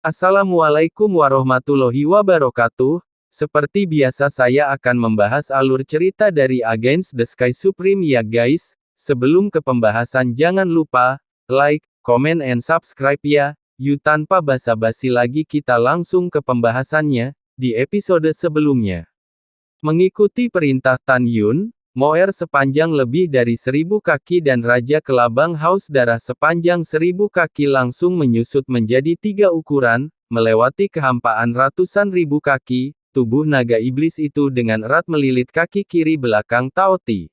Assalamualaikum warahmatullahi wabarakatuh. Seperti biasa saya akan membahas alur cerita dari Against the Sky Supreme ya guys. Sebelum ke pembahasan jangan lupa, like, comment and subscribe ya. Yuk tanpa basa-basi lagi kita langsung ke pembahasannya, di episode sebelumnya. Mengikuti perintah Tan Yun, Moer sepanjang lebih dari 1000 kaki dan Raja Kelabang Haus Darah sepanjang 1000 kaki langsung menyusut menjadi 3 ukuran, melewati kehampaan ratusan ribu kaki, tubuh naga iblis itu dengan erat melilit kaki kiri belakang Tao Ti.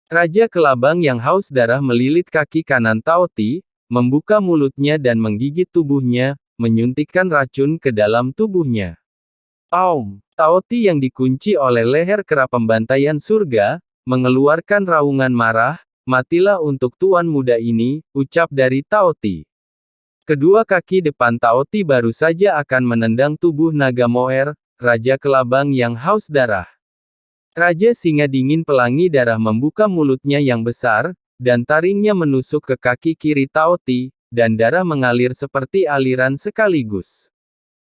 Raja Kelabang yang haus darah melilit kaki kanan Tao Ti, membuka mulutnya dan menggigit tubuhnya, menyuntikkan racun ke dalam tubuhnya. Aum! Tao Ti yang dikunci oleh leher kera pembantaian surga, mengeluarkan raungan marah, matilah untuk tuan muda ini, ucap dari Tao Ti. Kedua kaki depan Tao Ti baru saja akan menendang tubuh naga Moer, Raja Kelabang yang haus darah. Raja Singa Dingin Pelangi Darah membuka mulutnya yang besar, dan taringnya menusuk ke kaki kiri Tao Ti, dan darah mengalir seperti aliran sekaligus.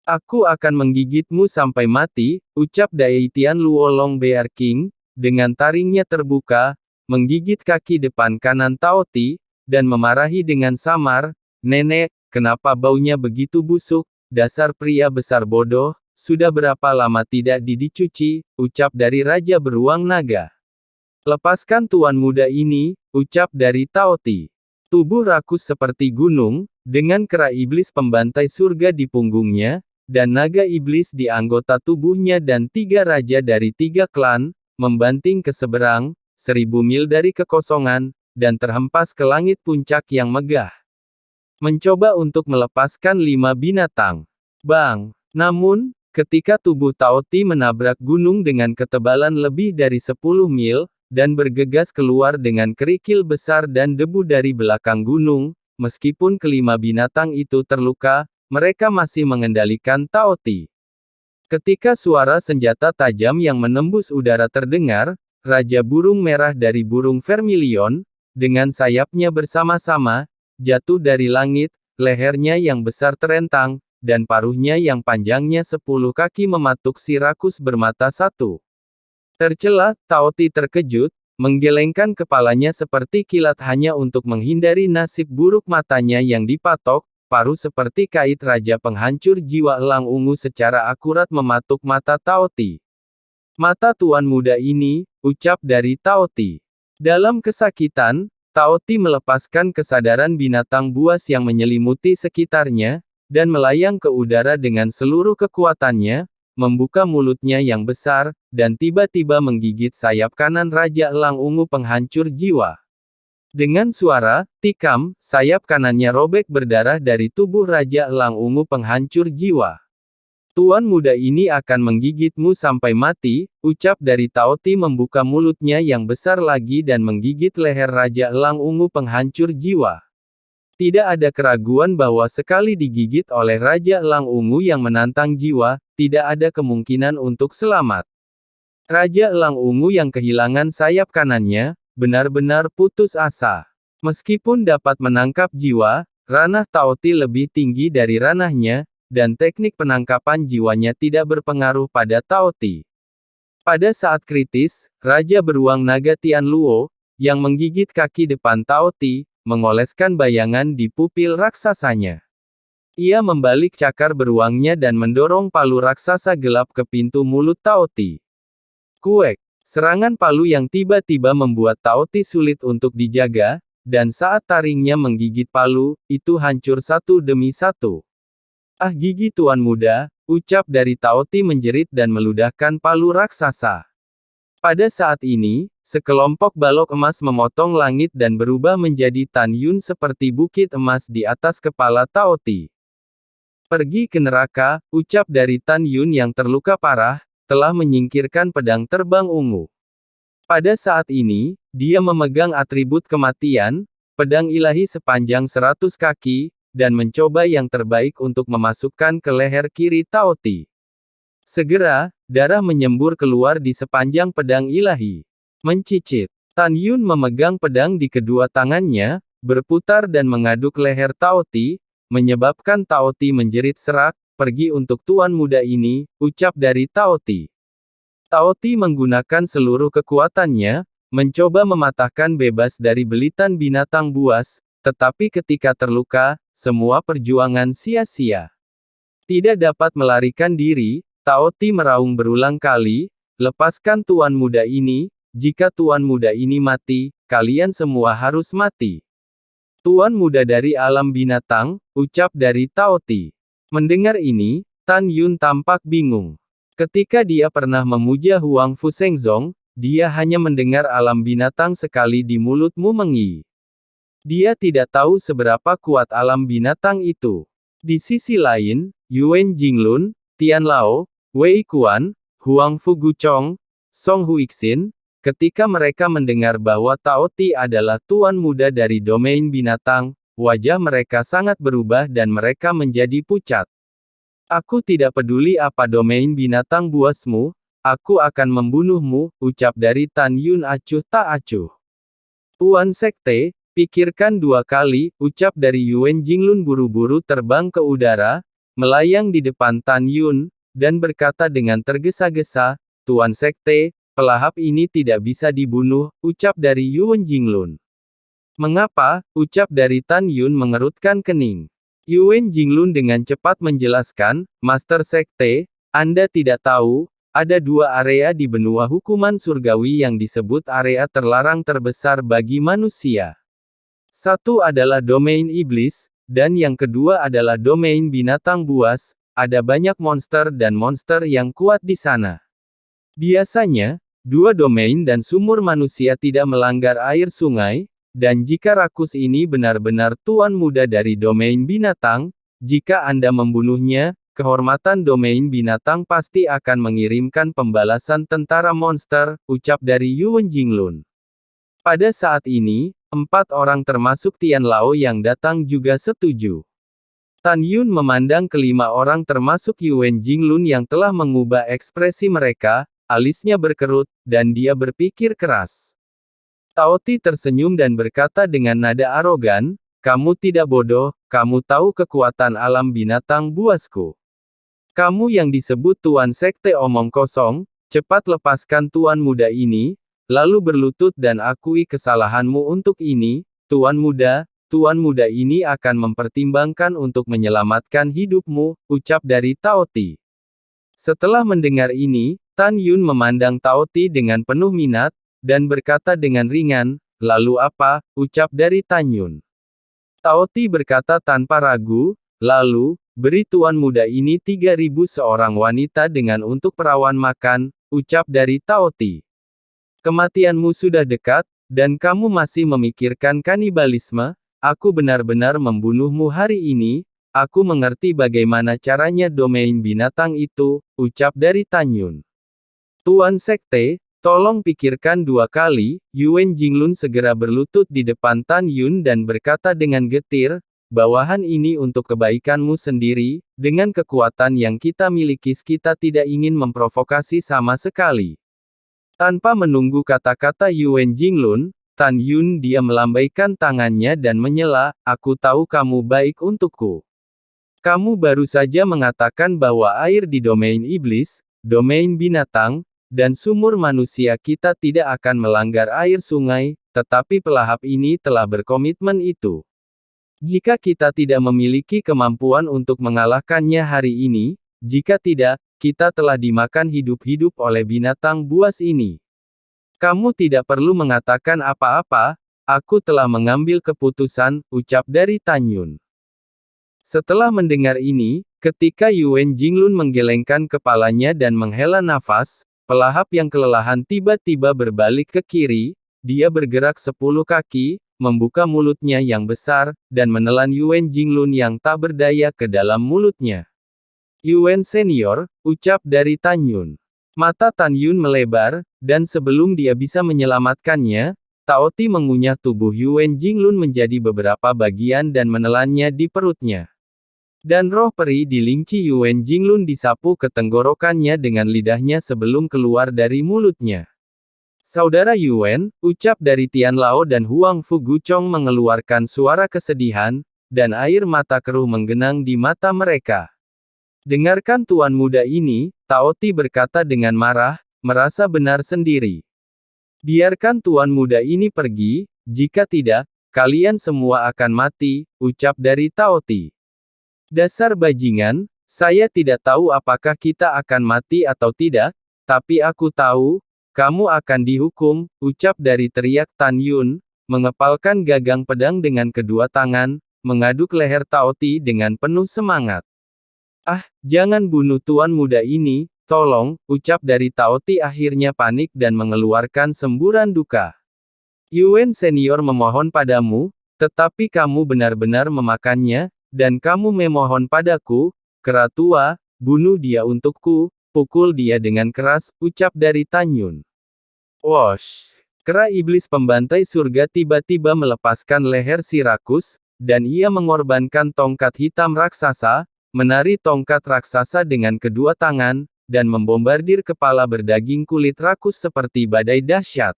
Aku akan menggigitmu sampai mati, ucap Daitian Luo Long Bear King, dengan taringnya terbuka, menggigit kaki depan kanan Tao Ti, dan memarahi dengan samar, "Nenek, kenapa baunya begitu busuk, dasar pria besar bodoh, sudah berapa lama tidak dicuci," ucap dari Raja Beruang Naga. "Lepaskan tuan muda ini," ucap dari Tao Ti. Tubuh rakus seperti gunung, dengan kera iblis pembantai surga di punggungnya, dan naga iblis di anggota tubuhnya dan 3 raja dari 3 klan, membanting ke seberang, 1000 mil dari kekosongan, dan terhempas ke langit puncak yang megah. Mencoba untuk melepaskan 5 binatang. Bang! Namun, ketika tubuh Tao Ti menabrak gunung dengan ketebalan lebih dari 10 mil, dan bergegas keluar dengan kerikil besar dan debu dari belakang gunung, meskipun kelima binatang itu terluka, mereka masih mengendalikan Tao Ti. Ketika suara senjata tajam yang menembus udara terdengar, Raja Burung Merah dari Burung Vermilion, dengan sayapnya bersama-sama, jatuh dari langit, lehernya yang besar terentang, dan paruhnya yang panjangnya 10 kaki mematuk si rakus bermata satu. Tercela, Tao Ti terkejut, menggelengkan kepalanya seperti kilat hanya untuk menghindari nasib buruk matanya yang dipatok. Paruh seperti kait raja penghancur jiwa elang ungu secara akurat mematuk mata Tao Ti. "Mata tuan muda ini," ucap dari Tao Ti. Dalam kesakitan, Tao Ti melepaskan kesadaran binatang buas yang menyelimuti sekitarnya, dan melayang ke udara dengan seluruh kekuatannya, membuka mulutnya yang besar, dan tiba-tiba menggigit sayap kanan Raja Elang Ungu penghancur jiwa. Dengan suara tikam, sayap kanannya robek berdarah dari tubuh Raja Elang Ungu penghancur jiwa. "Tuan muda ini akan menggigitmu sampai mati," ucap dari Tao Ti membuka mulutnya yang besar lagi dan menggigit leher Raja Elang Ungu penghancur jiwa. Tidak ada keraguan bahwa sekali digigit oleh Raja Elang Ungu yang menantang jiwa, tidak ada kemungkinan untuk selamat. Raja Elang Ungu yang kehilangan sayap kanannya, benar-benar putus asa. Meskipun dapat menangkap jiwa, ranah Tao Ti lebih tinggi dari ranahnya, dan teknik penangkapan jiwanya tidak berpengaruh pada Tao Ti. Pada saat kritis, Raja Beruang Naga Tian Luo, yang menggigit kaki depan Tao Ti, mengoleskan bayangan di pupil raksasanya. Ia membalik cakar beruangnya dan mendorong palu raksasa gelap ke pintu mulut Tao Ti. Kuek! Serangan palu yang tiba-tiba membuat Tao Ti sulit untuk dijaga, dan saat taringnya menggigit palu, itu hancur satu demi satu. "Ah gigi tuan muda," ucap dari Tao Ti menjerit dan meludahkan palu raksasa. Pada saat ini, sekelompok balok emas memotong langit dan berubah menjadi Tan Yun seperti bukit emas di atas kepala Tao Ti. "Pergi ke neraka," ucap dari Tan Yun yang terluka parah, telah menyingkirkan pedang terbang ungu. Pada saat ini, dia memegang atribut kematian, pedang ilahi sepanjang 100 kaki, dan mencoba yang terbaik untuk memasukkan ke leher kiri Tao Ti. Segera, darah menyembur keluar di sepanjang pedang ilahi. Mencicit. Tan Yun memegang pedang di kedua tangannya, berputar dan mengaduk leher Tao Ti, menyebabkan Tao Ti menjerit serak. Pergi untuk tuan muda ini, ucap dari Tao Ti. Tao Ti menggunakan seluruh kekuatannya, mencoba mematahkan bebas dari belitan binatang buas, tetapi ketika terluka, semua perjuangan sia-sia. Tidak dapat melarikan diri, Tao Ti meraung berulang kali, lepaskan tuan muda ini, jika tuan muda ini mati, kalian semua harus mati. Tuan muda dari alam binatang, ucap dari Tao Ti. Mendengar ini, Tan Yun tampak bingung. Ketika dia pernah memuja Huang Fu Shengzong, dia hanya mendengar alam binatang sekali di mulutmu mengi. Dia tidak tahu seberapa kuat alam binatang itu. Di sisi lain, Yuan Jinglun, Tian Lao, Wei Kuan, Huang Fu Guchong, Song Huixin, ketika mereka mendengar bahwa Tao Ti adalah tuan muda dari domain binatang, wajah mereka sangat berubah dan mereka menjadi pucat. Aku tidak peduli apa domain binatang buasmu, aku akan membunuhmu, ucap dari Tan Yun acuh tak acuh. Tuan Sekte, pikirkan dua kali, ucap dari Yuan Jinglun buru-buru terbang ke udara, melayang di depan Tan Yun, dan berkata dengan tergesa-gesa, Tuan Sekte, pelahap ini tidak bisa dibunuh, ucap dari Yuan Jinglun. Mengapa? Ucap dari Tan Yun mengerutkan kening. Yuan Jinglun dengan cepat menjelaskan, Master Sekte, Anda tidak tahu, ada dua area di benua hukuman surgawi yang disebut area terlarang terbesar bagi manusia. Satu adalah domain iblis, dan yang kedua adalah domain binatang buas, ada banyak monster dan monster yang kuat di sana. Biasanya, dua domain dan sumur manusia tidak melanggar air sungai, dan jika rakus ini benar-benar tuan muda dari domain binatang, jika Anda membunuhnya, kehormatan domain binatang pasti akan mengirimkan pembalasan tentara monster, ucap dari Yuan Jinglun. Pada saat ini, 4 orang termasuk Tian Lao yang datang juga setuju. Tan Yun memandang kelima orang termasuk Yuan Jinglun yang telah mengubah ekspresi mereka, alisnya berkerut, dan dia berpikir keras. Tao Ti tersenyum dan berkata dengan nada arogan, kamu tidak bodoh, kamu tahu kekuatan alam binatang buasku. Kamu yang disebut Tuan Sekte omong kosong, cepat lepaskan tuan muda ini, lalu berlutut dan akui kesalahanmu untuk ini, tuan muda ini akan mempertimbangkan untuk menyelamatkan hidupmu, ucap dari Tao Ti. Setelah mendengar ini, Tan Yun memandang Tao Ti dengan penuh minat, dan berkata dengan ringan, lalu apa, ucap dari Tan Yun. Tao Ti berkata tanpa ragu, lalu, beri tuan muda ini 3.000 seorang wanita dengan untuk perawan makan, ucap dari Tao Ti. Kematianmu sudah dekat, dan kamu masih memikirkan kanibalisme, aku benar-benar membunuhmu hari ini, aku mengerti bagaimana caranya domain binatang itu, ucap dari Tan Yun. Tuan Sekte, tolong pikirkan dua kali, Yuan Jinglun segera berlutut di depan Tan Yun dan berkata dengan getir, bawahan ini untuk kebaikanmu sendiri, dengan kekuatan yang kita miliki kita tidak ingin memprovokasi sama sekali. Tanpa menunggu kata-kata Yuan Jinglun, Tan Yun dia melambaikan tangannya dan menyela, aku tahu kamu baik untukku. Kamu baru saja mengatakan bahwa air di domain iblis, domain binatang, dan sumur manusia kita tidak akan melanggar air sungai, tetapi pelahap ini telah berkomitmen itu. Jika kita tidak memiliki kemampuan untuk mengalahkannya hari ini, jika tidak, kita telah dimakan hidup-hidup oleh binatang buas ini. Kamu tidak perlu mengatakan apa-apa, aku telah mengambil keputusan, ucap dari Tan Yun. Setelah mendengar ini, ketika Yuan Jinglun menggelengkan kepalanya dan menghela nafas, pelahap yang kelelahan tiba-tiba berbalik ke kiri, dia bergerak 10 kaki, membuka mulutnya yang besar, dan menelan Yuan Jinglun yang tak berdaya ke dalam mulutnya. Yuan Senior, ucap dari Tan Yun. Mata Tan Yun melebar, dan sebelum dia bisa menyelamatkannya, Tao Ti mengunyah tubuh Yuan Jinglun menjadi beberapa bagian dan menelannya di perutnya. Dan roh peri di lingci Yuan Jinglun disapu ke tenggorokannya dengan lidahnya sebelum keluar dari mulutnya. Saudara Yuan, ucap dari Tian Lao dan Huang Fu Guchong mengeluarkan suara kesedihan, dan air mata keruh menggenang di mata mereka. Dengarkan tuan muda ini, Tao Ti berkata dengan marah, merasa benar sendiri. Biarkan tuan muda ini pergi, jika tidak, kalian semua akan mati, ucap dari Tao Ti. Dasar bajingan, saya tidak tahu apakah kita akan mati atau tidak, tapi aku tahu, kamu akan dihukum, ucap dari teriak Tan Yun, mengepalkan gagang pedang dengan kedua tangan, mengaduk leher Tao Ti dengan penuh semangat. Ah, jangan bunuh tuan muda ini, tolong, ucap dari Tao Ti akhirnya panik dan mengeluarkan semburan duka. Yuan senior memohon padamu, tetapi kamu benar-benar memakannya, dan kamu memohon padaku, kera tua, bunuh dia untukku, pukul dia dengan keras, ucap dari Tan Yun. Wosh! Kera iblis pembantai surga tiba-tiba melepaskan leher si rakus, dan ia mengorbankan tongkat hitam raksasa, menari tongkat raksasa dengan kedua tangan, dan membombardir kepala berdaging kulit rakus seperti badai dahsyat.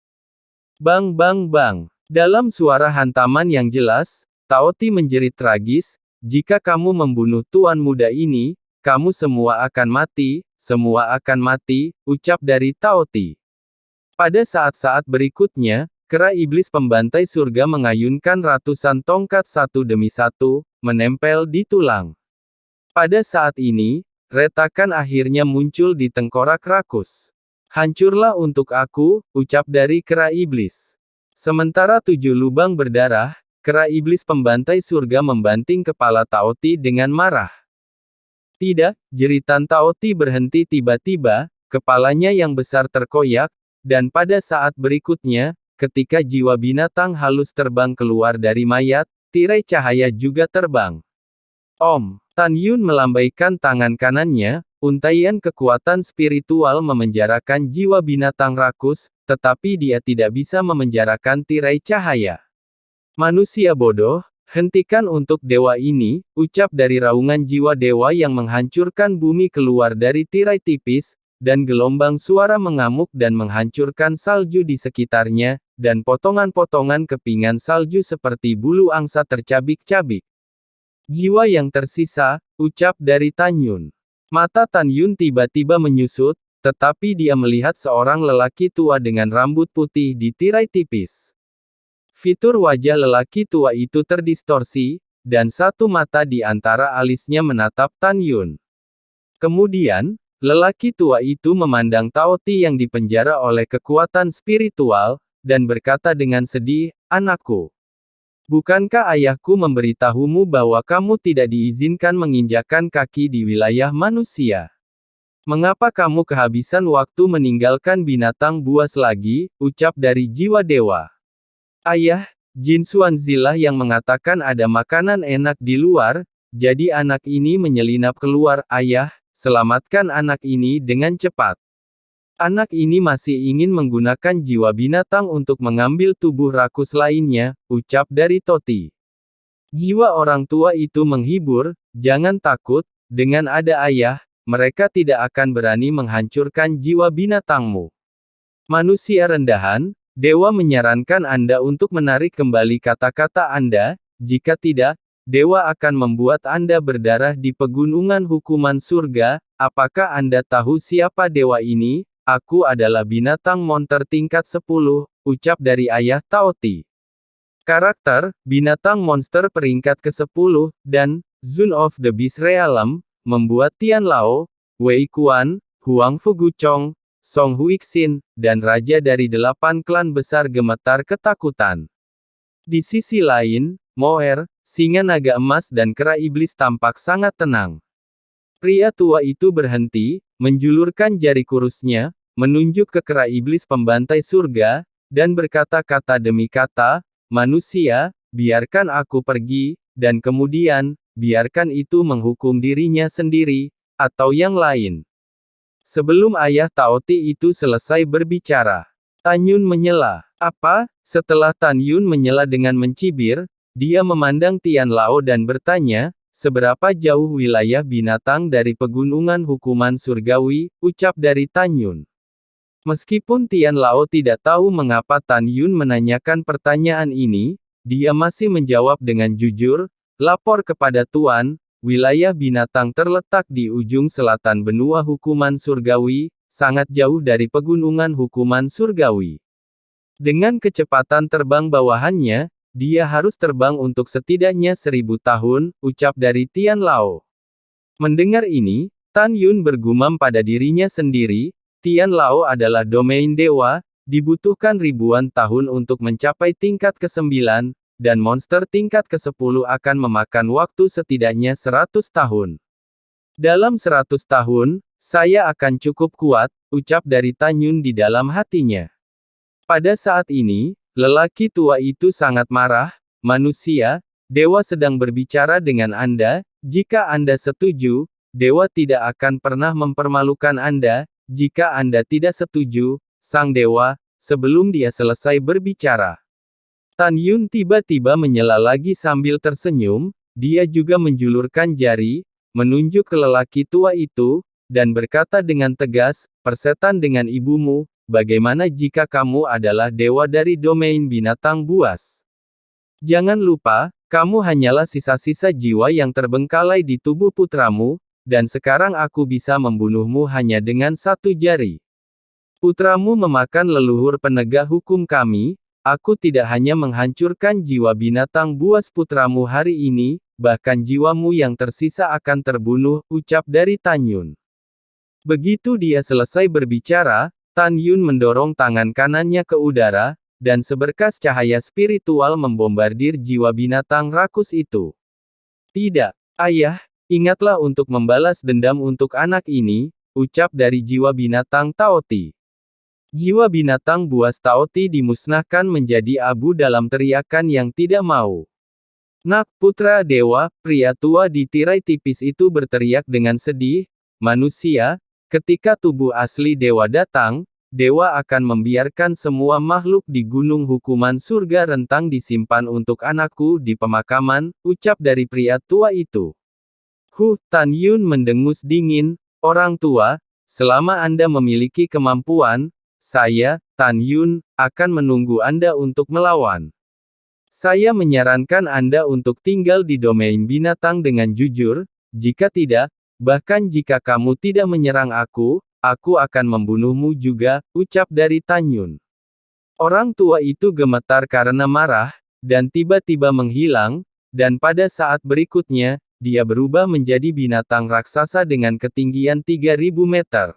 Bang bang bang. Dalam suara hantaman yang jelas, Tao Ti menjerit tragis, jika kamu membunuh tuan muda ini, kamu semua akan mati, ucap dari Tao Ti. Pada saat-saat berikutnya, kera iblis pembantai surga mengayunkan ratusan tongkat satu demi satu, menempel di tulang. Pada saat ini, retakan akhirnya muncul di tengkorak rakus. Hancurlah untuk aku, ucap dari kera iblis. Sementara 7 lubang berdarah, kera iblis pembantai surga membanting kepala Tao Ti dengan marah. Tidak, jeritan Tao Ti berhenti tiba-tiba, kepalanya yang besar terkoyak, dan pada saat berikutnya, ketika jiwa binatang halus terbang keluar dari mayat, tirai cahaya juga terbang. Om. Tan Yun melambaikan tangan kanannya, untaian kekuatan spiritual memenjarakan jiwa binatang rakus, tetapi dia tidak bisa memenjarakan tirai cahaya. Manusia bodoh, hentikan untuk dewa ini, ucap dari raungan jiwa dewa yang menghancurkan bumi keluar dari tirai tipis, dan gelombang suara mengamuk dan menghancurkan salju di sekitarnya, dan potongan-potongan kepingan salju seperti bulu angsa tercabik-cabik. Jiwa yang tersisa, ucap dari Tan Yun. Mata Tan Yun tiba-tiba menyusut, tetapi dia melihat seorang lelaki tua dengan rambut putih di tirai tipis. Fitur wajah lelaki tua itu terdistorsi, dan satu mata di antara alisnya menatap Tan Yun. Kemudian, lelaki tua itu memandang Tao Ti yang dipenjara oleh kekuatan spiritual, dan berkata dengan sedih, anakku. Bukankah ayahku memberitahumu bahwa kamu tidak diizinkan menginjakkan kaki di wilayah manusia? Mengapa kamu kehabisan waktu meninggalkan binatang buas lagi, ucap dari jiwa dewa. Ayah, Jin Xuanzilah yang mengatakan ada makanan enak di luar, jadi anak ini menyelinap keluar, ayah, selamatkan anak ini dengan cepat. Anak ini masih ingin menggunakan jiwa binatang untuk mengambil tubuh rakus lainnya, ucap dari Toti. Jiwa orang tua itu menghibur, jangan takut, dengan ada ayah, mereka tidak akan berani menghancurkan jiwa binatangmu. Manusia rendahan, dewa menyarankan Anda untuk menarik kembali kata-kata Anda, jika tidak, dewa akan membuat Anda berdarah di pegunungan hukuman surga. Apakah Anda tahu siapa dewa ini? Aku adalah binatang monster tingkat 10, ucap dari ayah Tao Ti. Karakter, binatang monster peringkat ke-10, dan, Zone of the Beast Realm, membuat Tian Lao, Wei Kuan, Huang Fuguchong, Song Huixin, dan Raja dari 8 klan besar gemetar ketakutan. Di sisi lain, Moer, singa naga emas dan kera iblis tampak sangat tenang. Pria tua itu berhenti, menjulurkan jari kurusnya, menunjuk ke kera iblis pembantai surga, dan berkata-kata demi kata, manusia, biarkan aku pergi, dan kemudian, biarkan itu menghukum dirinya sendiri, atau yang lain. Sebelum ayah Tao Ti itu selesai berbicara, Tan Yun menyela. Apa? Setelah Tan Yun menyela dengan mencibir, dia memandang Tian Lao dan bertanya, seberapa jauh wilayah binatang dari pegunungan hukuman surgawi, ucap dari Tan Yun. Meskipun Tian Lao tidak tahu mengapa Tan Yun menanyakan pertanyaan ini, dia masih menjawab dengan jujur, lapor kepada Tuan, wilayah binatang terletak di ujung selatan benua hukuman surgawi, sangat jauh dari pegunungan hukuman surgawi. Dengan kecepatan terbang bawahannya, dia harus terbang untuk setidaknya 1000 tahun, ucap dari Tian Lao. Mendengar ini, Tan Yun bergumam pada dirinya sendiri, Tian Lao adalah domain dewa, dibutuhkan ribuan tahun untuk mencapai tingkat ke-9, dan monster tingkat ke-10 akan memakan waktu setidaknya 100 tahun. Dalam 100 tahun, saya akan cukup kuat, ucap dari Tan Yun di dalam hatinya. Pada saat ini, lelaki tua itu sangat marah, manusia, dewa sedang berbicara dengan Anda, jika Anda setuju, dewa tidak akan pernah mempermalukan Anda, jika Anda tidak setuju, sang dewa, sebelum dia selesai berbicara. Tan Yun tiba-tiba menyela lagi sambil tersenyum, dia juga menjulurkan jari, menunjuk ke lelaki tua itu, dan berkata dengan tegas, persetan dengan ibumu, bagaimana jika kamu adalah dewa dari domain binatang buas? Jangan lupa, kamu hanyalah sisa-sisa jiwa yang terbengkalai di tubuh putramu, dan sekarang aku bisa membunuhmu hanya dengan satu jari. Putramu memakan leluhur penegak hukum kami, aku tidak hanya menghancurkan jiwa binatang buas putramu hari ini, bahkan jiwamu yang tersisa akan terbunuh, ucap dari Tan Yun. Begitu dia selesai berbicara, Tan Yun mendorong tangan kanannya ke udara, dan seberkas cahaya spiritual membombardir jiwa binatang rakus itu. Tidak, ayah, ingatlah untuk membalas dendam untuk anak ini, ucap dari jiwa binatang Taoti. Jiwa binatang buas Taoti dimusnahkan menjadi abu dalam teriakan yang tidak mau. Nak, putra dewa, pria tua di tirai tipis itu berteriak dengan sedih, manusia, ketika tubuh asli dewa datang, dewa akan membiarkan semua makhluk di gunung hukuman surga rentang disimpan untuk anakku di pemakaman, ucap dari pria tua itu. Tan Yun mendengus dingin, orang tua, selama Anda memiliki kemampuan, saya, Tan Yun, akan menunggu Anda untuk melawan. Saya menyarankan Anda untuk tinggal di domain binatang dengan jujur, jika tidak, bahkan jika kamu tidak menyerang aku akan membunuhmu juga, ucap dari Tan Yun. Orang tua itu gemetar karena marah, dan tiba-tiba menghilang, dan pada saat berikutnya, dia berubah menjadi binatang raksasa dengan ketinggian 3000 meter.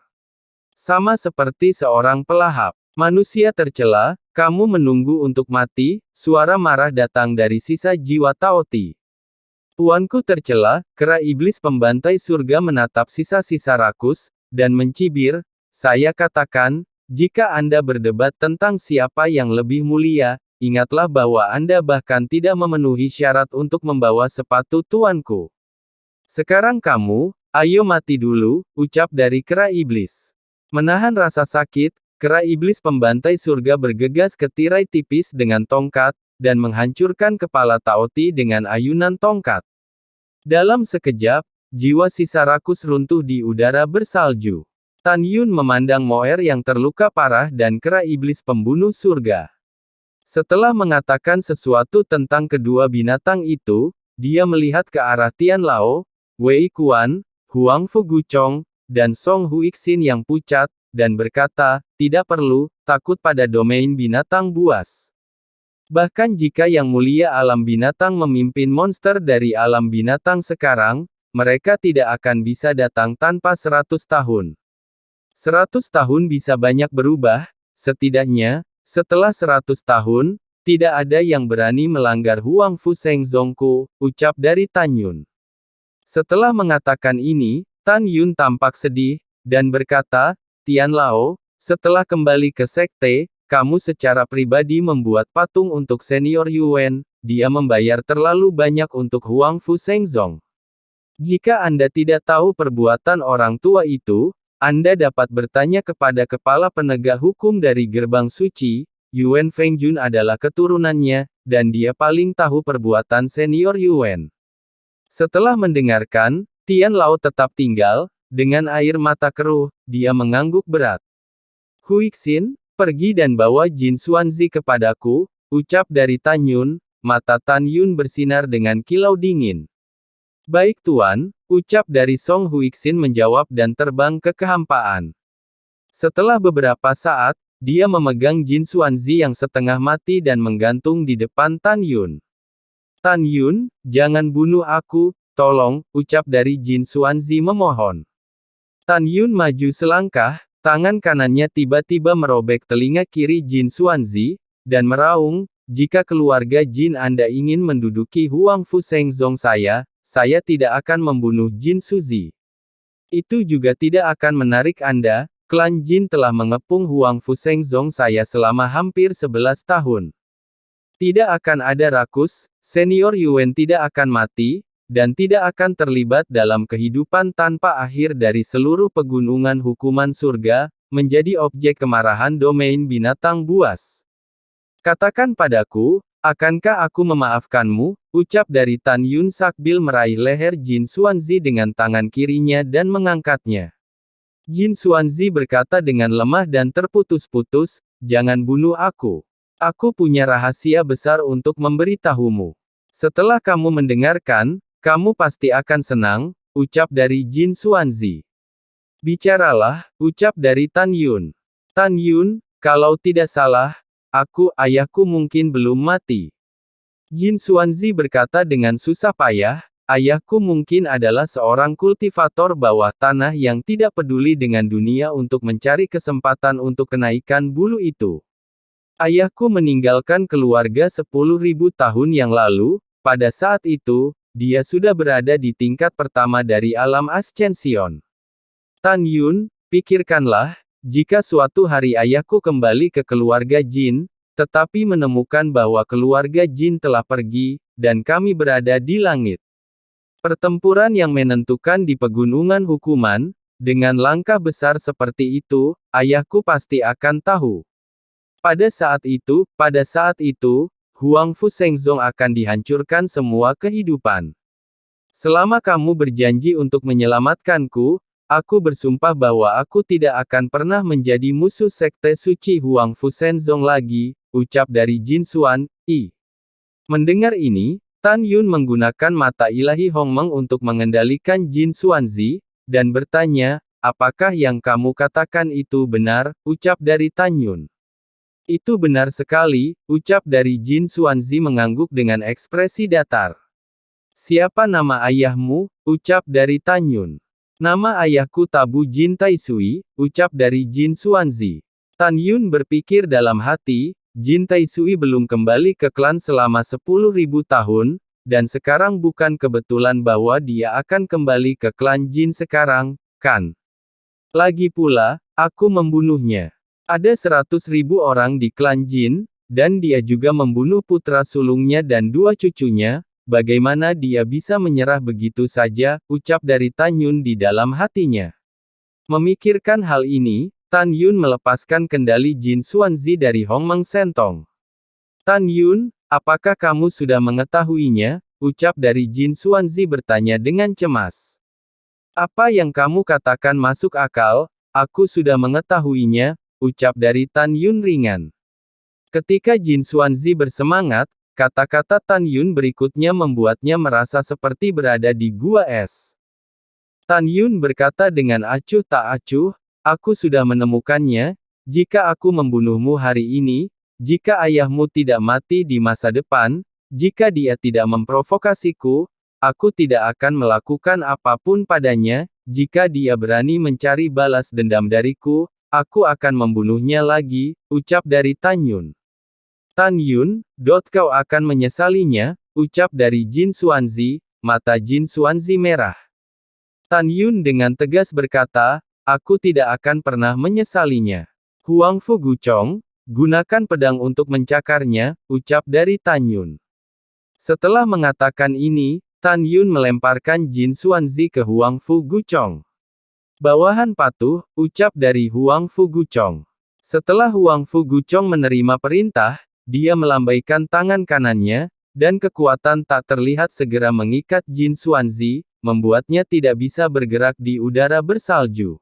Sama seperti seorang pelahap. Manusia tercela, kamu menunggu untuk mati, suara marah datang dari sisa jiwa Taoti. Tuanku tercela, kera iblis pembantai surga menatap sisa-sisa rakus, dan mencibir, saya katakan, jika Anda berdebat tentang siapa yang lebih mulia, ingatlah bahwa Anda bahkan tidak memenuhi syarat untuk membawa sepatu tuanku. Sekarang kamu, ayo mati dulu, ucap dari kera iblis. Menahan rasa sakit, kera iblis pembantai surga bergegas ke tirai tipis dengan tongkat, dan menghancurkan kepala Taoti dengan ayunan tongkat. Dalam sekejap, jiwa sisa rakus runtuh di udara bersalju. Tan Yun memandang Moer yang terluka parah dan kera iblis pembunuh surga. Setelah mengatakan sesuatu tentang kedua binatang itu, dia melihat ke arah Tian Lao, Wei Kuan, Huang Fuguchong, dan Song Huixin yang pucat, dan berkata, tidak perlu takut pada domain binatang buas. Bahkan jika Yang Mulia alam binatang memimpin monster dari alam binatang sekarang, mereka tidak akan bisa datang tanpa 100 tahun. 100 tahun bisa banyak berubah, setidaknya, setelah 100 tahun, tidak ada yang berani melanggar Huang Fu Seng Zongku, ucap dari Tan Yun. Setelah mengatakan ini, Tan Yun tampak sedih, dan berkata, Tian Lao, setelah kembali ke sekte, kamu secara pribadi membuat patung untuk senior Yuan, dia membayar terlalu banyak untuk Huang Fu Sengzong. Jika Anda tidak tahu perbuatan orang tua itu, Anda dapat bertanya kepada kepala penegak hukum dari gerbang suci, Yuan Fengjun adalah keturunannya, dan dia paling tahu perbuatan senior Yuan. Setelah mendengarkan, Tian Lao tetap tinggal, dengan air mata keruh, dia mengangguk berat. Huixin, pergi dan bawa Jin Xuanzi kepadaku, ucap dari Tan Yun, mata Tan Yun bersinar dengan kilau dingin. Baik tuan, ucap dari Song Huixin menjawab dan terbang ke kehampaan. Setelah beberapa saat, dia memegang Jin Xuanzi yang setengah mati dan menggantung di depan Tan Yun. Tan Yun, jangan bunuh aku, tolong, ucap dari Jin Xuanzi memohon. Tan Yun maju selangkah, tangan kanannya tiba-tiba merobek telinga kiri Jin Xuanzi, dan meraung, jika keluarga Jin Anda ingin menduduki Huang Fu Shengzong saya tidak akan membunuh Jin Suzi. Itu juga tidak akan menarik Anda, klan Jin telah mengepung Huang Fu Shengzong saya selama hampir 11 tahun. Tidak akan ada rakus, senior Yuan tidak akan mati, dan tidak akan terlibat dalam kehidupan tanpa akhir dari seluruh pegunungan hukuman surga, menjadi objek kemarahan domain binatang buas. Katakan padaku, akankah aku memaafkanmu, ucap dari Tan Yun sambil meraih leher Jin Xuanzi dengan tangan kirinya dan mengangkatnya. Jin Xuanzi berkata dengan lemah dan terputus-putus, jangan bunuh aku. Aku punya rahasia besar untuk memberitahumu. Setelah kamu mendengarkan, kamu pasti akan senang, ucap dari Jin Xuanzi. Bicaralah, ucap dari Tan Yun. Tan Yun, kalau tidak salah, ayahku mungkin belum mati. Jin Xuanzi berkata dengan susah payah, ayahku mungkin adalah seorang kultivator bawah tanah yang tidak peduli dengan dunia untuk mencari kesempatan untuk kenaikan bulu itu. Ayahku meninggalkan keluarga 10.000 tahun yang lalu, pada saat itu, dia sudah berada di tingkat pertama dari alam Ascension. Tan Yun, pikirkanlah, jika suatu hari ayahku kembali ke keluarga Jin, tetapi menemukan bahwa keluarga Jin telah pergi, dan kami berada di langit. Pertempuran yang menentukan di pegunungan hukuman, dengan langkah besar seperti itu, ayahku pasti akan tahu. Pada saat itu, Huang Fu Shengzong akan dihancurkan semua kehidupan. Selama kamu berjanji untuk menyelamatkanku, aku bersumpah bahwa aku tidak akan pernah menjadi musuh sekte suci Huang Fu Shengzong lagi, ucap dari Jin Xuanzi. Mendengar ini, Tan Yun menggunakan mata ilahi Hongmeng untuk mengendalikan Jin Xuanzi, dan bertanya, apakah yang kamu katakan itu benar, ucap dari Tan Yun. Itu benar sekali, ucap dari Jin Xuanzi mengangguk dengan ekspresi datar. Siapa nama ayahmu, ucap dari Tan Yun. Nama ayahku Tabu Jin Taisui, ucap dari Jin Xuanzi. Tan Yun berpikir dalam hati, Jin Taisui belum kembali ke klan selama 10.000 tahun, dan sekarang bukan kebetulan bahwa dia akan kembali ke klan Jin sekarang, kan? Lagi pula, aku membunuhnya. Ada 100.000 orang di klan Jin, dan dia juga membunuh putra sulungnya dan 2 cucunya. Bagaimana dia bisa menyerah begitu saja, ucap dari Tan Yun di dalam hatinya. Memikirkan hal ini, Tan Yun melepaskan kendali Jin Xuanzi dari Hongmeng Sentong. Tan Yun, apakah kamu sudah mengetahuinya? Ucap dari Jin Xuanzi bertanya dengan cemas. Apa yang kamu katakan masuk akal, aku sudah mengetahuinya, ucap dari Tan Yun ringan. Ketika Jin Xuanzi bersemangat, kata-kata Tan Yun berikutnya membuatnya merasa seperti berada di gua es. Tan Yun berkata dengan acuh tak acuh, aku sudah menemukannya, jika aku membunuhmu hari ini, jika ayahmu tidak mati di masa depan, jika dia tidak memprovokasiku, aku tidak akan melakukan apapun padanya, jika dia berani mencari balas dendam dariku, aku akan membunuhnya lagi, ucap dari Tan Yun. Tan Yun, kau akan menyesalinya, ucap dari Jin Xuanzi, mata Jin Xuanzi merah. Tan Yun dengan tegas berkata, aku tidak akan pernah menyesalinya. Huang Fu Guchong, gunakan pedang untuk mencakarnya, ucap dari Tan Yun. Setelah mengatakan ini, Tan Yun melemparkan Jin Xuanzi ke Huang Fu Guchong. Bawahan patuh, ucap dari Huang Fu Guchong. Setelah Huang Fu Guchong menerima perintah, dia melambaikan tangan kanannya, dan kekuatan tak terlihat segera mengikat Jin Xuanzi, membuatnya tidak bisa bergerak di udara bersalju.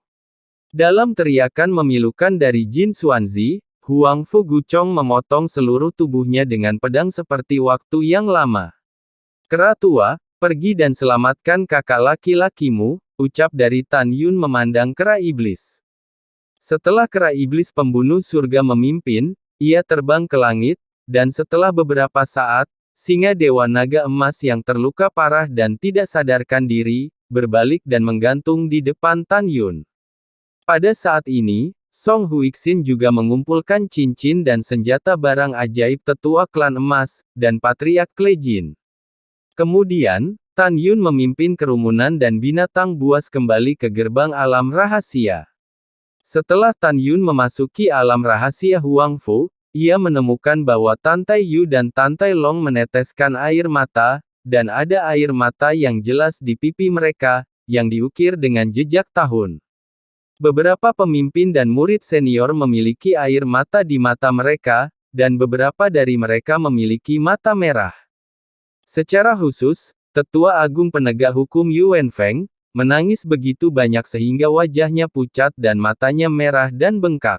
Dalam teriakan memilukan dari Jin Xuanzi, Huang Fu Gucong memotong seluruh tubuhnya dengan pedang seperti waktu yang lama. Kera tua, pergi dan selamatkan kakak laki-lakimu, ucap dari Tan Yun memandang kera iblis. Setelah kera iblis pembunuh surga memimpin, ia terbang ke langit, dan setelah beberapa saat, singa Dewa Naga Emas yang terluka parah dan tidak sadarkan diri, berbalik dan menggantung di depan Tan Yun. Pada saat ini, Song Huixin juga mengumpulkan cincin dan senjata barang ajaib tetua klan emas, dan patriark Klejin. Kemudian, Tan Yun memimpin kerumunan dan binatang buas kembali ke gerbang alam rahasia. Setelah Tan Yun memasuki alam rahasia Huang Fu, ia menemukan bahwa Tantai Yu dan Tantai Long meneteskan air mata, dan ada air mata yang jelas di pipi mereka, yang diukir dengan jejak tahun. Beberapa pemimpin dan murid senior memiliki air mata di mata mereka, dan beberapa dari mereka memiliki mata merah. Secara khusus, Tetua Agung Penegak Hukum Yuan Feng, menangis begitu banyak sehingga wajahnya pucat dan matanya merah dan bengkak.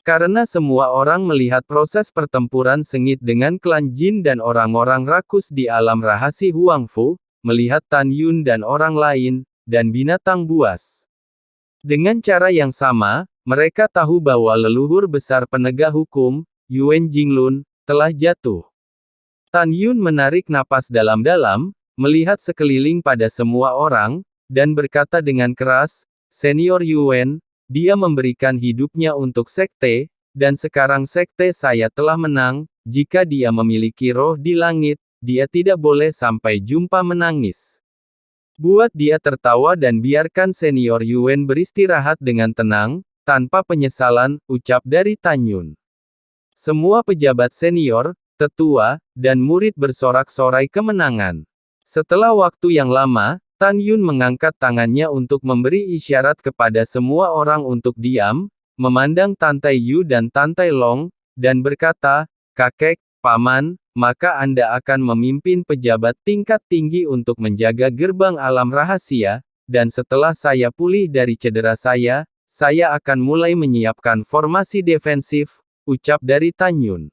Karena semua orang melihat proses pertempuran sengit dengan klan Jin dan orang-orang rakus di alam rahasia Huang Fu, melihat Tan Yun dan orang lain, dan binatang buas. Dengan cara yang sama, mereka tahu bahwa leluhur besar penegak hukum, Yuan Jinglun, telah jatuh. Tan Yun menarik napas dalam-dalam, melihat sekeliling pada semua orang, dan berkata dengan keras, "Senior Yuan, dia memberikan hidupnya untuk sekte, dan sekarang sekte saya telah menang, jika dia memiliki roh di langit, dia tidak boleh sampai jumpa menangis. Buat dia tertawa dan biarkan senior Yuan beristirahat dengan tenang, tanpa penyesalan," ucap dari Tan Yun. Semua pejabat senior, tetua, dan murid bersorak-sorai kemenangan. Setelah waktu yang lama, Tan Yun mengangkat tangannya untuk memberi isyarat kepada semua orang untuk diam, memandang Tantai Yu dan Tantai Long, dan berkata, "Kakek, paman, maka Anda akan memimpin pejabat tingkat tinggi untuk menjaga gerbang alam rahasia, dan setelah saya pulih dari cedera saya akan mulai menyiapkan formasi defensif," ucap dari Tan Yun.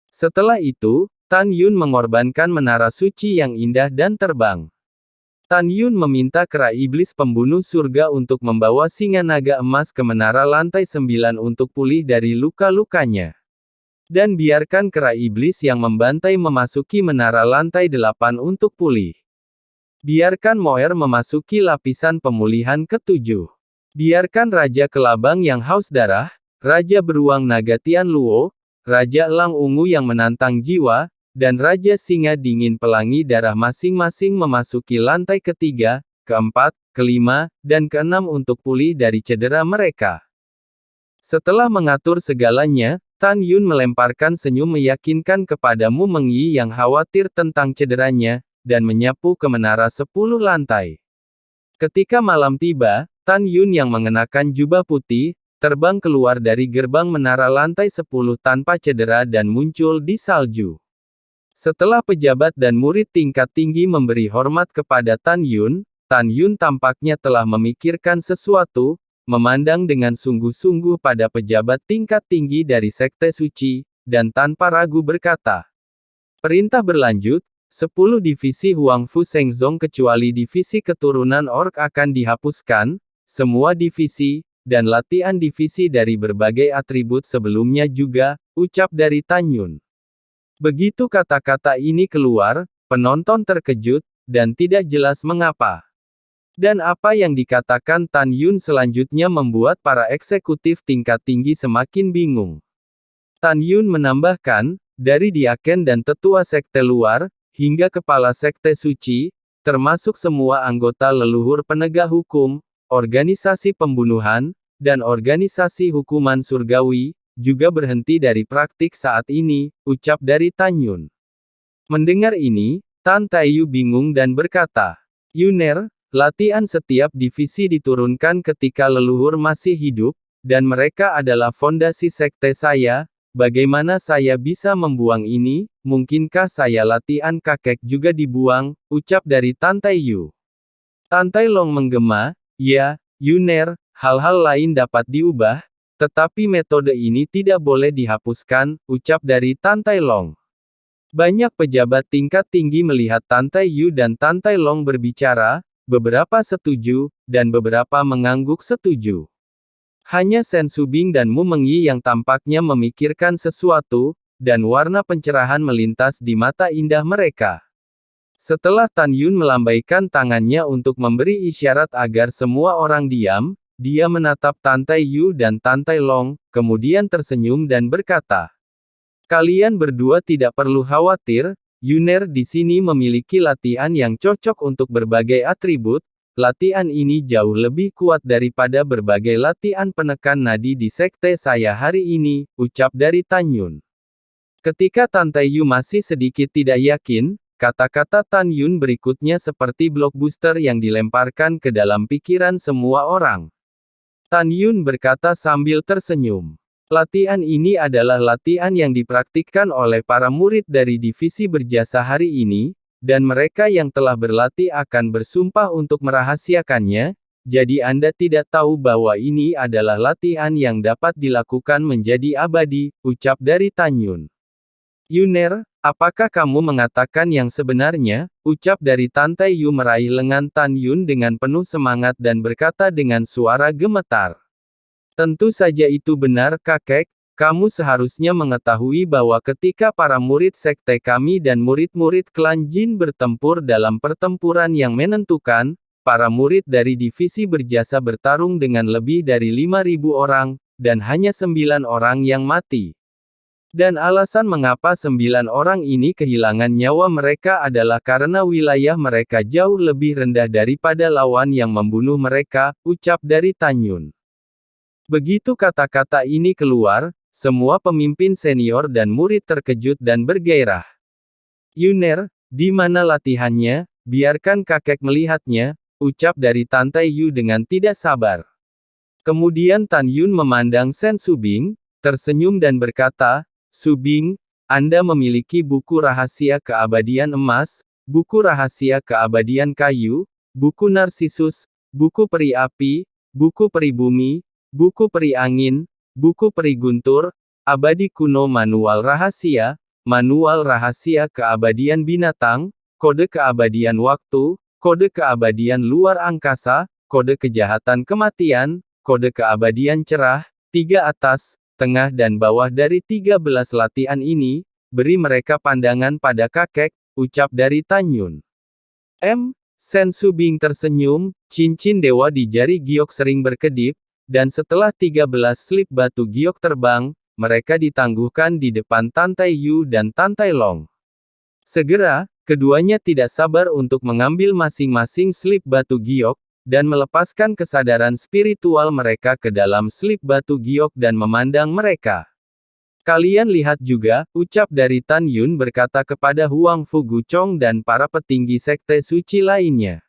Setelah itu, Tan Yun mengorbankan menara suci yang indah dan terbang. Tan Yun meminta kera iblis pembunuh surga untuk membawa singa naga emas ke menara lantai 9 untuk pulih dari luka-lukanya. Dan biarkan kera iblis yang membantai memasuki menara lantai 8 untuk pulih. Biarkan Moer memasuki lapisan pemulihan ke-7. Biarkan Raja Kelabang yang haus darah, Raja Beruang Naga Tian Luo, Raja Elang Ungu yang menantang jiwa, dan Raja Singa Dingin Pelangi Darah masing-masing memasuki lantai ke-3, ke-4, ke-5, dan ke-6 untuk pulih dari cedera mereka. Setelah mengatur segalanya, Tan Yun melemparkan senyum meyakinkan kepada Mu Mengyi yang khawatir tentang cederanya, dan menyapu ke menara 10 lantai. Ketika malam tiba, Tan Yun yang mengenakan jubah putih, terbang keluar dari gerbang menara lantai 10 tanpa cedera dan muncul di salju. Setelah pejabat dan murid tingkat tinggi memberi hormat kepada Tan Yun tampaknya telah memikirkan sesuatu, memandang dengan sungguh-sungguh pada pejabat tingkat tinggi dari Sekte Suci, dan tanpa ragu berkata, "Perintah berlanjut, 10 divisi Huang Fu Shengzong kecuali divisi keturunan Orc akan dihapuskan, semua divisi, dan latihan divisi dari berbagai atribut sebelumnya juga," ucap dari Tan Yun. Begitu kata-kata ini keluar, penonton terkejut, dan tidak jelas mengapa. Dan apa yang dikatakan Tan Yun selanjutnya membuat para eksekutif tingkat tinggi semakin bingung. Tan Yun menambahkan, dari diaken dan tetua sekte luar, hingga kepala sekte suci, termasuk semua anggota leluhur penegak hukum, organisasi pembunuhan, dan organisasi hukuman surgawi, juga berhenti dari praktik saat ini, ucap dari Tan Yun. Mendengar ini, Tan Taiyu bingung dan berkata, "Yuner, latihan setiap divisi diturunkan ketika leluhur masih hidup, dan mereka adalah fondasi sekte saya, bagaimana saya bisa membuang ini, mungkinkah saya latihan kakek juga dibuang," ucap dari Tan Taiyu. Tan Tai Long menggema, "Ya, Yuner, hal-hal lain dapat diubah, Tetapi metode ini tidak boleh dihapuskan, ucap dari Tan Tai Long. Banyak pejabat tingkat tinggi melihat Tan Tai Yu dan Tan Tai Long berbicara, beberapa setuju, dan beberapa mengangguk setuju. Hanya Sen Subing dan Mu Mengyi yang tampaknya memikirkan sesuatu, dan warna pencerahan melintas di mata indah mereka. Setelah Tan Yun melambaikan tangannya untuk memberi isyarat agar semua orang diam, dia menatap Tan Tai Yu dan Tan Tai Long, kemudian tersenyum dan berkata, "Kalian berdua tidak perlu khawatir, Yuner di sini memiliki latihan yang cocok untuk berbagai atribut. Latihan ini jauh lebih kuat daripada berbagai latihan penekan nadi di sekte saya hari ini," ucap dari Tan Yun. Ketika Tan Tai Yu masih sedikit tidak yakin, kata-kata Tan Yun berikutnya seperti blockbuster yang dilemparkan ke dalam pikiran semua orang. Tan Yun berkata sambil tersenyum. Latihan ini adalah latihan yang dipraktikkan oleh para murid dari divisi berjasa hari ini, dan mereka yang telah berlatih akan bersumpah untuk merahasiakannya, jadi Anda tidak tahu bahwa ini adalah latihan yang dapat dilakukan menjadi abadi, ucap dari Tan Yun. Yuner, apakah kamu mengatakan yang sebenarnya? Ucap dari Tan Tai Yu meraih lengan Tan Yun dengan penuh semangat dan berkata dengan suara gemetar. Tentu saja itu benar kakek, kamu seharusnya mengetahui bahwa ketika para murid sekte kami dan murid-murid klan Jin bertempur dalam pertempuran yang menentukan, para murid dari divisi berjasa bertarung dengan lebih dari 5.000 orang, dan hanya 9 orang yang mati. Dan alasan mengapa 9 orang ini kehilangan nyawa mereka adalah karena wilayah mereka jauh lebih rendah daripada lawan yang membunuh mereka, ucap dari Tan Yun. Begitu kata-kata ini keluar, semua pemimpin senior dan murid terkejut dan bergairah. Yuner, di mana latihannya? Biarkan kakek melihatnya, ucap dari Tan Tai Yu dengan tidak sabar. Kemudian Tan Yun memandang Sen Subing, tersenyum dan berkata, "Subing, Anda memiliki buku rahasia keabadian emas, buku rahasia keabadian kayu, buku narsisus, buku peri api, buku peri bumi, buku peri angin, buku peri guntur, abadi kuno manual rahasia keabadian binatang, kode keabadian waktu, kode keabadian luar angkasa, kode kejahatan kematian, kode keabadian cerah, 3 atas, tengah dan bawah dari 13 latihan ini, beri mereka pandangan pada kakek, ucap dari Tan Yun. Sen Subing tersenyum, cincin dewa di jari giok sering berkedip, dan setelah 13 slip batu giok terbang, mereka ditangguhkan di depan Tan Tai Yu dan Tan Tai Long. Segera, keduanya tidak sabar untuk mengambil masing-masing slip batu giok, dan melepaskan kesadaran spiritual mereka ke dalam slip batu giok dan memandang mereka. Kalian lihat juga, ucap dari Tan Yun berkata kepada Huang Fu Guchong dan para petinggi sekte suci lainnya.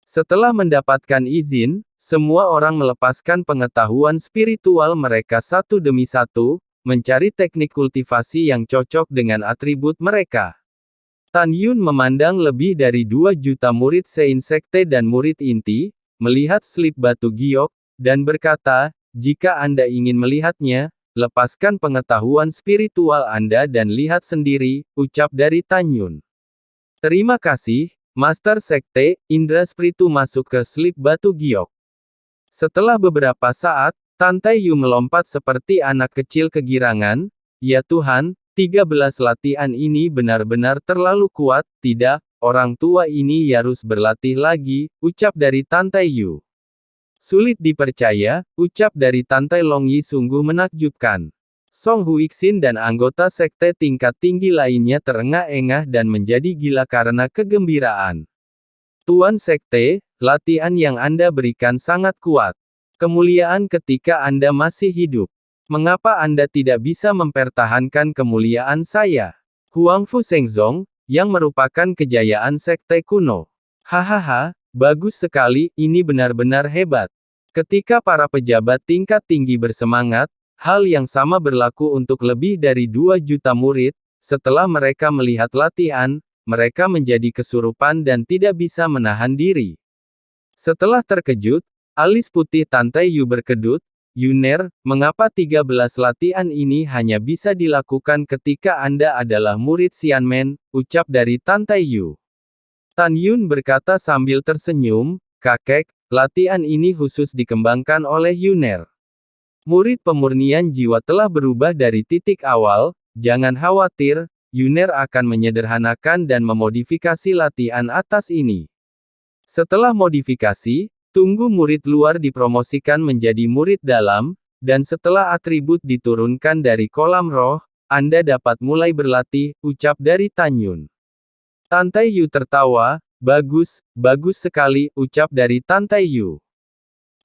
Setelah mendapatkan izin, semua orang melepaskan pengetahuan spiritual mereka satu demi satu, mencari teknik kultivasi yang cocok dengan atribut mereka. Tan Yun memandang lebih dari 2 juta murid Sein Sekte dan murid inti, melihat slip batu giok, dan berkata, "Jika Anda ingin melihatnya, lepaskan pengetahuan spiritual Anda dan lihat sendiri," ucap dari Tan Yun. "Terima kasih, Master Sekte." Indra spiritu masuk ke slip batu giok. Setelah beberapa saat, Tan Tai Yu melompat seperti anak kecil kegirangan, "Ya Tuhan, 13 latihan ini benar-benar terlalu kuat, tidak, orang tua ini harus berlatih lagi," ucap dari Tan Tai Yu. "Sulit dipercaya," ucap dari Tan Tai Long Yi sungguh menakjubkan. Song Huixin dan anggota sekte tingkat tinggi lainnya terengah-engah dan menjadi gila karena kegembiraan. "Tuan Sekte, latihan yang Anda berikan sangat kuat. Kemuliaan ketika Anda masih hidup. Mengapa Anda tidak bisa mempertahankan kemuliaan saya?" Huang Fu Shengzong, yang merupakan kejayaan sekte kuno. "Hahaha, bagus sekali, ini benar-benar hebat." Ketika para pejabat tingkat tinggi bersemangat, hal yang sama berlaku untuk lebih dari 2 juta murid. Setelah mereka melihat latihan, mereka menjadi kesurupan dan tidak bisa menahan diri. Setelah terkejut, alis putih Tan Tai Yu berkedut, Yuner, mengapa 13 latihan ini hanya bisa dilakukan ketika Anda adalah murid Xianmen, ucap dari Tante Yu. Tan Yun berkata sambil tersenyum, kakek, latihan ini khusus dikembangkan oleh Yuner. Murid pemurnian jiwa telah berubah dari titik awal, jangan khawatir, Yuner akan menyederhanakan dan memodifikasi latihan atas ini. Setelah modifikasi, tunggu murid luar dipromosikan menjadi murid dalam, dan setelah atribut diturunkan dari kolam roh, Anda dapat mulai berlatih, ucap dari Tan Yun. Tante Yu tertawa, bagus sekali, ucap dari Tante Yu.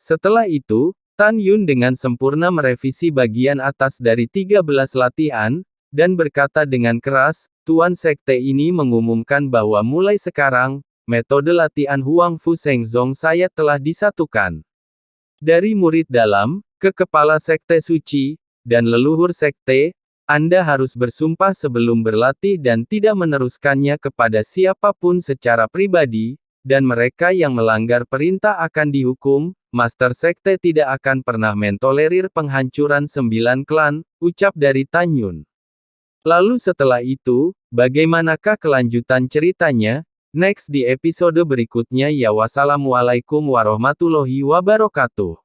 Setelah itu, Tan Yun dengan sempurna merevisi bagian atas dari 13 latihan, dan berkata dengan keras, Tuan Sekte ini mengumumkan bahwa mulai sekarang, metode latihan Huang Fu Sheng Zong saya telah disatukan. Dari murid dalam, ke kepala Sekte Suci, dan leluhur Sekte, Anda harus bersumpah sebelum berlatih dan tidak meneruskannya kepada siapapun secara pribadi, dan mereka yang melanggar perintah akan dihukum. Master Sekte tidak akan pernah mentolerir penghancuran 9 klan, ucap dari Tan Yun. Lalu setelah itu, bagaimanakah kelanjutan ceritanya? Next di episode berikutnya ya, wassalamualaikum warahmatullahi wabarakatuh.